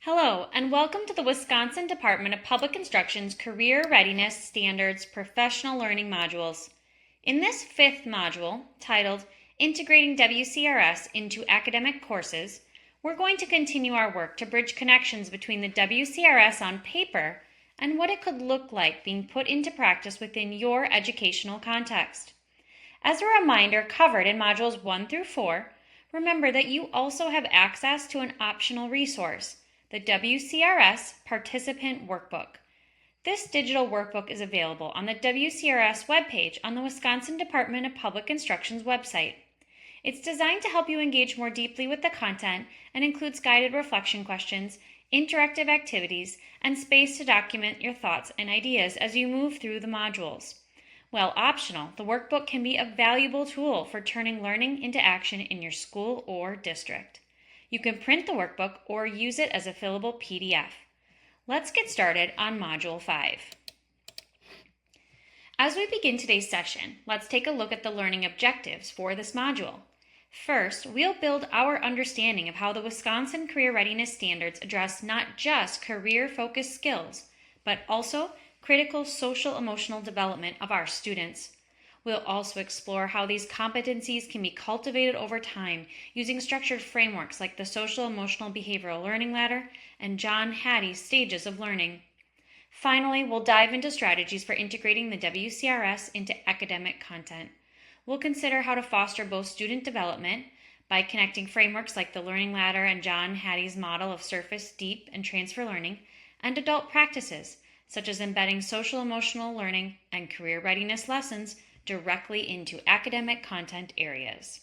Hello, and welcome to the Wisconsin Department of Public Instruction's Career Readiness Standards Professional Learning Modules. In this fifth module, titled Integrating WCRS into Academic Courses, we're going to continue our work to bridge connections between the WCRS on paper and what it could look like being put into practice within your educational context. As a reminder, covered in modules 1 through 4, remember that you also have access to an optional resource, the WCRS Participant Workbook. This digital workbook is available on the WCRS webpage on the Wisconsin Department of Public Instruction's website. It's designed to help you engage more deeply with the content and includes guided reflection questions, interactive activities, and space to document your thoughts and ideas as you move through the modules. While optional, the workbook can be a valuable tool for turning learning into action in your school or district. You can print the workbook or use it as a fillable PDF. Let's get started on Module 5. As we begin today's session, let's take a look at the learning objectives for this module. First, we'll build our understanding of how the Wisconsin Career Readiness Standards address not just career-focused skills, but also critical social-emotional development of our students. We'll also explore how these competencies can be cultivated over time using structured frameworks like the Social-Emotional Behavioral Learning Ladder and John Hattie's Stages of Learning. Finally, we'll dive into strategies for integrating the WCRS into academic content. We'll consider how to foster both student development by connecting frameworks like the Learning Ladder and John Hattie's model of surface, deep, and transfer learning, and adult practices such as embedding social-emotional learning and career readiness lessons directly into academic content areas.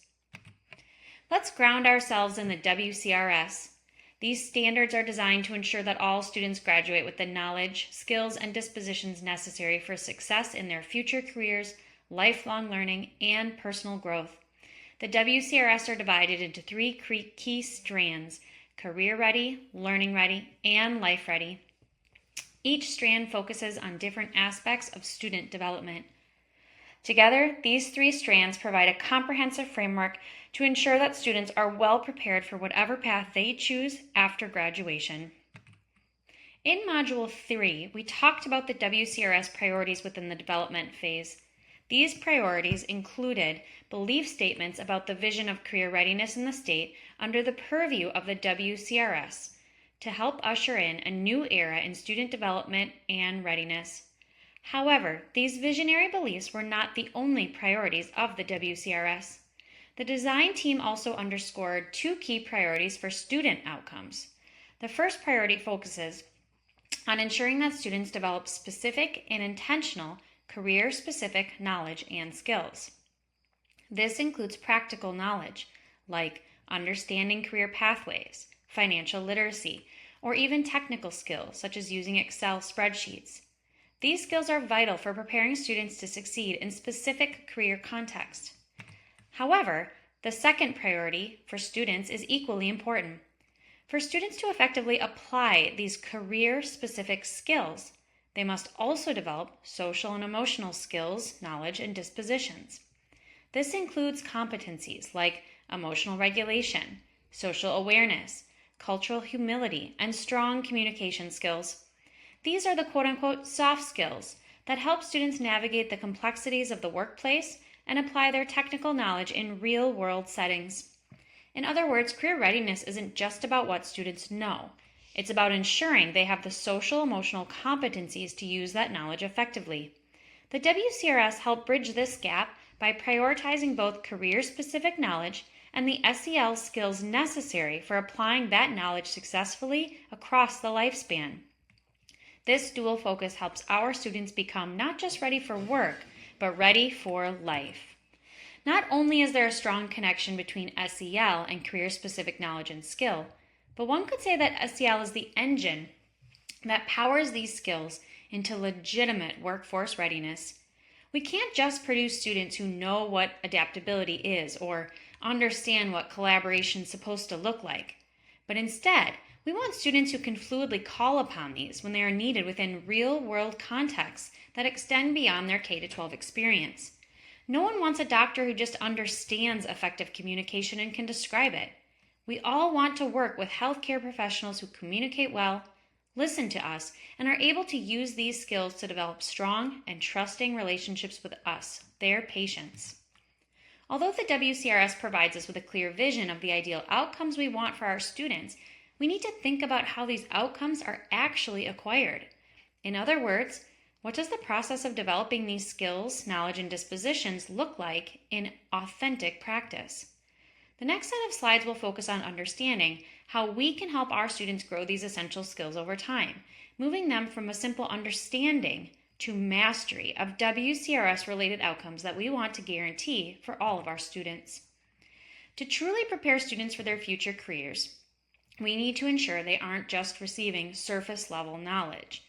Let's ground ourselves in the WCRS. These standards are designed to ensure that all students graduate with the knowledge, skills, and dispositions necessary for success in their future careers, lifelong learning, and personal growth. The WCRS are divided into three key strands: career ready, learning ready, and life ready. Each strand focuses on different aspects of student development. Together, these three strands provide a comprehensive framework to ensure that students are well prepared for whatever path they choose after graduation. In Module 3, we talked about the WCRS priorities within the development phase. These priorities included belief statements about the vision of career readiness in the state under the purview of the WCRS to help usher in a new era in student development and readiness. However, these visionary beliefs were not the only priorities of the WCRS. The design team also underscored two key priorities for student outcomes. The first priority focuses on ensuring that students develop specific and intentional career-specific knowledge and skills. This includes practical knowledge, like understanding career pathways, financial literacy, or even technical skills, such as using Excel spreadsheets. These skills are vital for preparing students to succeed in specific career contexts. However, the second priority for students is equally important. For students to effectively apply these career-specific skills, they must also develop social and emotional skills, knowledge, and dispositions. This includes competencies like emotional regulation, social awareness, cultural humility, and strong communication skills. These are the quote-unquote soft skills that help students navigate the complexities of the workplace and apply their technical knowledge in real-world settings. In other words, career readiness isn't just about what students know. It's about ensuring they have the social-emotional competencies to use that knowledge effectively. The WCRS helped bridge this gap by prioritizing both career-specific knowledge and the SEL skills necessary for applying that knowledge successfully across the lifespan. This dual focus helps our students become not just ready for work, but ready for life. Not only is there a strong connection between SEL and career-specific knowledge and skill, but one could say that SEL is the engine that powers these skills into legitimate workforce readiness. We can't just produce students who know what adaptability is or understand what collaboration is supposed to look like, but instead, we want students who can fluidly call upon these when they are needed within real-world contexts that extend beyond their K-12 experience. No one wants a doctor who just understands effective communication and can describe it. We all want to work with healthcare professionals who communicate well, listen to us, and are able to use these skills to develop strong and trusting relationships with us, their patients. Although the WCRS provides us with a clear vision of the ideal outcomes we want for our students, we need to think about how these outcomes are actually acquired. In other words, what does the process of developing these skills, knowledge, and dispositions look like in authentic practice? The next set of slides will focus on understanding how we can help our students grow these essential skills over time, moving them from a simple understanding to mastery of WCRS-related outcomes that we want to guarantee for all of our students. To truly prepare students for their future careers, we need to ensure they aren't just receiving surface-level knowledge.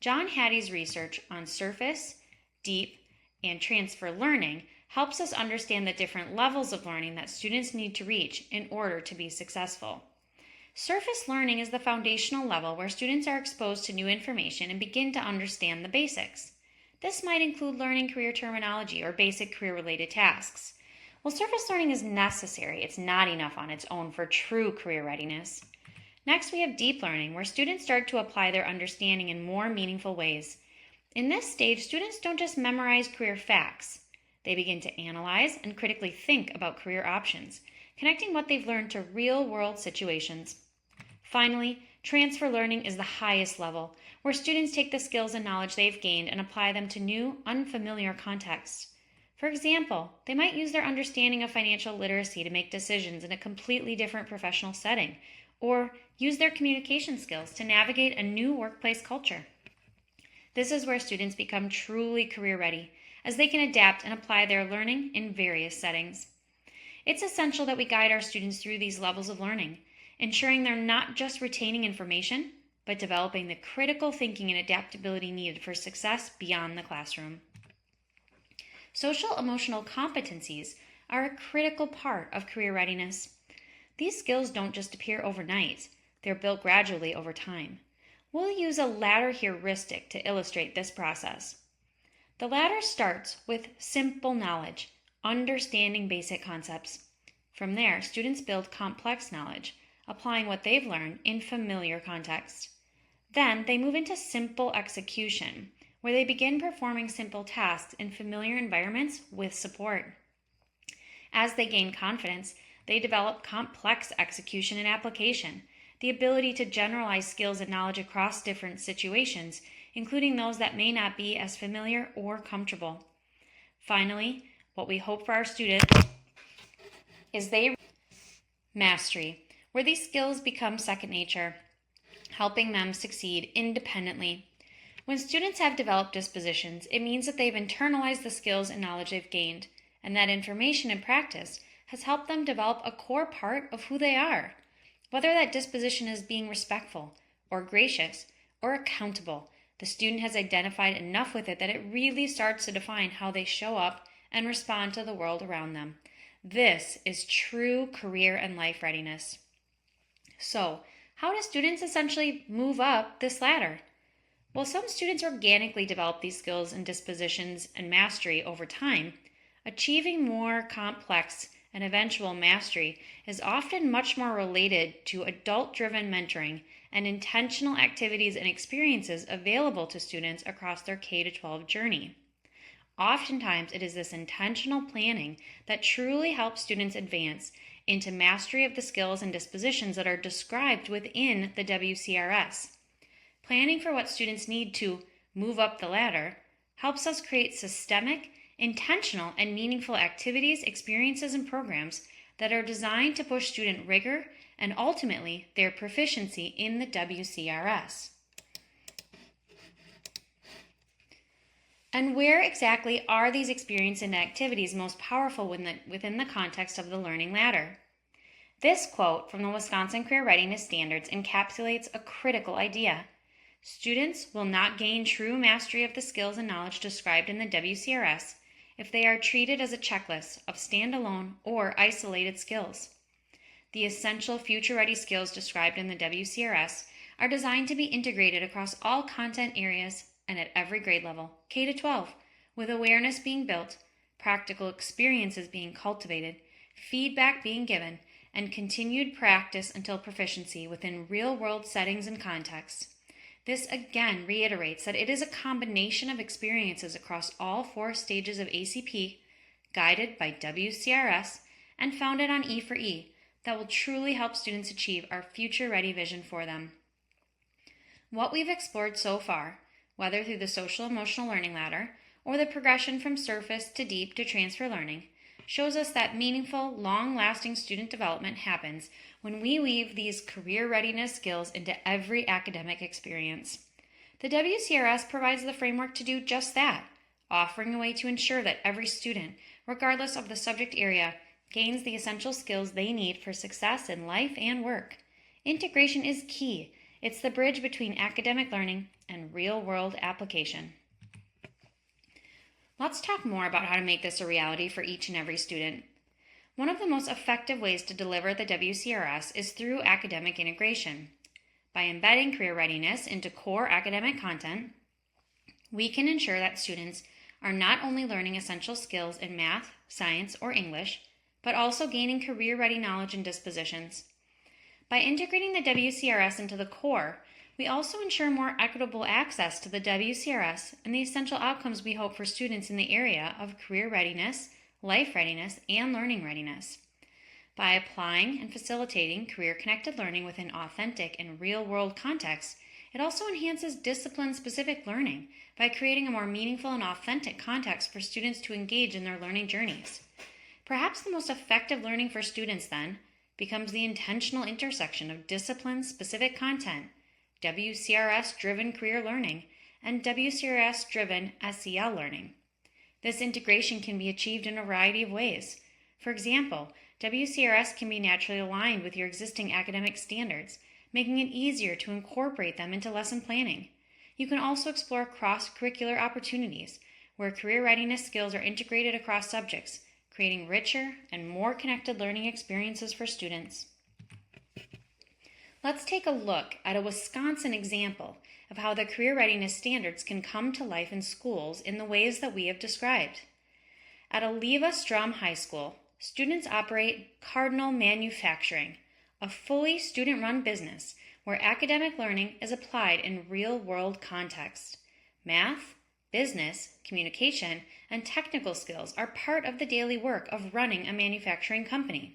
John Hattie's research on surface, deep, and transfer learning helps us understand the different levels of learning that students need to reach in order to be successful. Surface learning is the foundational level where students are exposed to new information and begin to understand the basics. This might include learning career terminology or basic career-related tasks. While surface learning is necessary, it's not enough on its own for true career readiness. Next, we have deep learning, where students start to apply their understanding in more meaningful ways. In this stage, students don't just memorize career facts. They begin to analyze and critically think about career options, connecting what they've learned to real-world situations. Finally, transfer learning is the highest level, where students take the skills and knowledge they've gained and apply them to new, unfamiliar contexts. For example, they might use their understanding of financial literacy to make decisions in a completely different professional setting, or use their communication skills to navigate a new workplace culture. This is where students become truly career ready, as they can adapt and apply their learning in various settings. It's essential that we guide our students through these levels of learning, ensuring they're not just retaining information, but developing the critical thinking and adaptability needed for success beyond the classroom. Social emotional competencies are a critical part of career readiness. These skills don't just appear overnight, they're built gradually over time. We'll use a ladder heuristic to illustrate this process. The ladder starts with simple knowledge, understanding basic concepts. From there, students build complex knowledge, applying what they've learned in familiar contexts. Then they move into simple execution, where they begin performing simple tasks in familiar environments with support. As they gain confidence, they develop complex execution and application, the ability to generalize skills and knowledge across different situations, including those that may not be as familiar or comfortable. Finally, what we hope for our students is they mastery, where these skills become second nature, helping them succeed independently. When students have developed dispositions, it means that they've internalized the skills and knowledge they've gained, and that information and practice has helped them develop a core part of who they are. Whether that disposition is being respectful, or gracious, or accountable, the student has identified enough with it that it really starts to define how they show up and respond to the world around them. This is true career and life readiness. So, how do students essentially move up this ladder? While some students organically develop these skills and dispositions and mastery over time, achieving more complex and eventual mastery is often much more related to adult-driven mentoring and intentional activities and experiences available to students across their K-12 journey. Oftentimes, it is this intentional planning that truly helps students advance into mastery of the skills and dispositions that are described within the WCRS. Planning for what students need to move up the ladder helps us create systemic, intentional, and meaningful activities, experiences, and programs that are designed to push student rigor and ultimately their proficiency in the WCRS. And where exactly are these experiences and activities most powerful within the context of the learning ladder? This quote from the Wisconsin Career Readiness Standards encapsulates a critical idea. Students will not gain true mastery of the skills and knowledge described in the WCRS if they are treated as a checklist of standalone or isolated skills. The essential future-ready skills described in the WCRS are designed to be integrated across all content areas and at every grade level, K-12, with awareness being built, practical experiences being cultivated, feedback being given, and continued practice until proficiency within real-world settings and contexts. This again reiterates that it is a combination of experiences across all 4 stages of ACP, guided by WCRS, and founded on E4E, that will truly help students achieve our future-ready vision for them. What we've explored so far, whether through the social-emotional learning ladder or the progression from surface to deep to transfer learning, shows us that meaningful, long-lasting student development happens when we weave these career readiness skills into every academic experience. The WCRS provides the framework to do just that, offering a way to ensure that every student, regardless of the subject area, gains the essential skills they need for success in life and work. Integration is key. It's the bridge between academic learning and real-world application. Let's talk more about how to make this a reality for each and every student. One of the most effective ways to deliver the WCRS is through academic integration. By embedding career readiness into core academic content, we can ensure that students are not only learning essential skills in math, science, or English, but also gaining career-ready knowledge and dispositions. By integrating the WCRS into the core, we also ensure more equitable access to the WCRS and the essential outcomes we hope for students in the area of career readiness, life readiness, and learning readiness. By applying and facilitating career-connected learning within authentic and real-world contexts, it also enhances discipline-specific learning by creating a more meaningful and authentic context for students to engage in their learning journeys. Perhaps the most effective learning for students, then, becomes the intentional intersection of discipline-specific content, WCRS-driven career learning, and WCRS-driven SEL learning. This integration can be achieved in a variety of ways. For example, WCRS can be naturally aligned with your existing academic standards, making it easier to incorporate them into lesson planning. You can also explore cross-curricular opportunities, where career readiness skills are integrated across subjects, creating richer and more connected learning experiences for students. Let's take a look at a Wisconsin example of how the career readiness standards can come to life in schools in the ways that we have described. At Oliva Strom High School, students operate Cardinal Manufacturing, a fully student-run business where academic learning is applied in real-world context. Math, business, communication, and technical skills are part of the daily work of running a manufacturing company.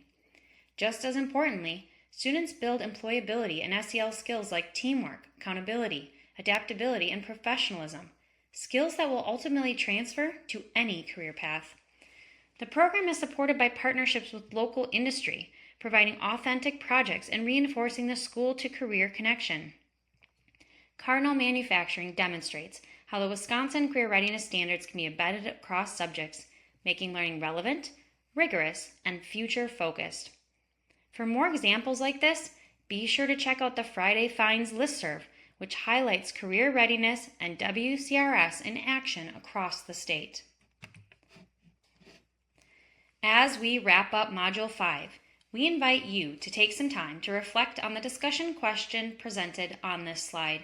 Just as importantly, students build employability and SEL skills like teamwork, accountability, adaptability, and professionalism, skills that will ultimately transfer to any career path. The program is supported by partnerships with local industry, providing authentic projects and reinforcing the school-to-career connection. Cardinal Manufacturing demonstrates how the Wisconsin Career Readiness Standards can be embedded across subjects, making learning relevant, rigorous, and future-focused. For more examples like this, be sure to check out the Friday Finds listserv, which highlights career readiness and WCRS in action across the state. As we wrap up Module 5, we invite you to take some time to reflect on the discussion question presented on this slide.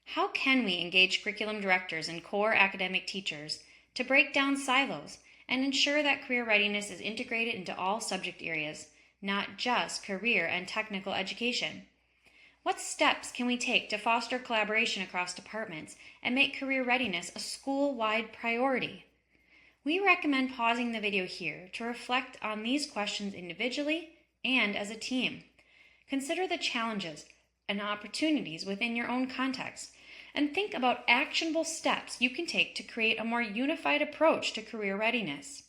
How can we engage curriculum directors and core academic teachers to break down silos and ensure that career readiness is integrated into all subject areas, not just career and technical education? What steps can we take to foster collaboration across departments and make career readiness a school-wide priority? We recommend pausing the video here to reflect on these questions individually and as a team. Consider the challenges and opportunities within your own context, and think about actionable steps you can take to create a more unified approach to career readiness.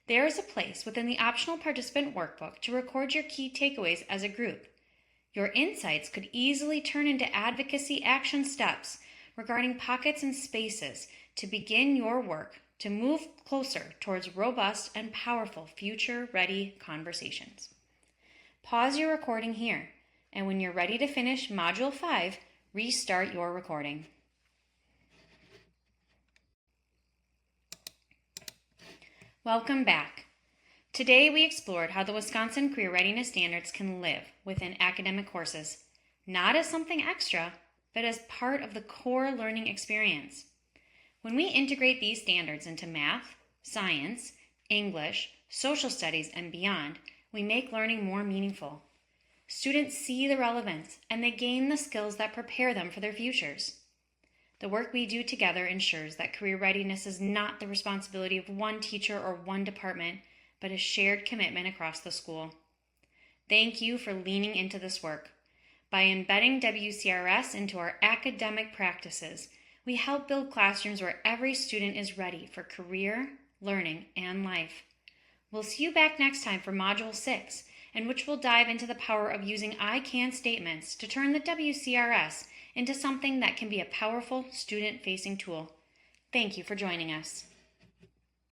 There is a place within the optional participant workbook to record your key takeaways as a group. Your insights could easily turn into advocacy action steps regarding pockets and spaces to begin your work to move closer towards robust and powerful future-ready conversations. Pause your recording here, and when you're ready to finish Module 5, restart your recording. Welcome back. Today we explored how the Wisconsin Career Readiness Standards can live within academic courses, not as something extra, but as part of the core learning experience. When we integrate these standards into math, science, English, social studies, and beyond, we make learning more meaningful. Students see the relevance and they gain the skills that prepare them for their futures. The work we do together ensures that career readiness is not the responsibility of one teacher or one department, but a shared commitment across the school. Thank you for leaning into this work. By embedding WCRS into our academic practices, we help build classrooms where every student is ready for career, learning, and life. We'll see you back next time for Module 6, in which we'll dive into the power of using I can statements to turn the WCRS into something that can be a powerful student-facing tool. Thank you for joining us.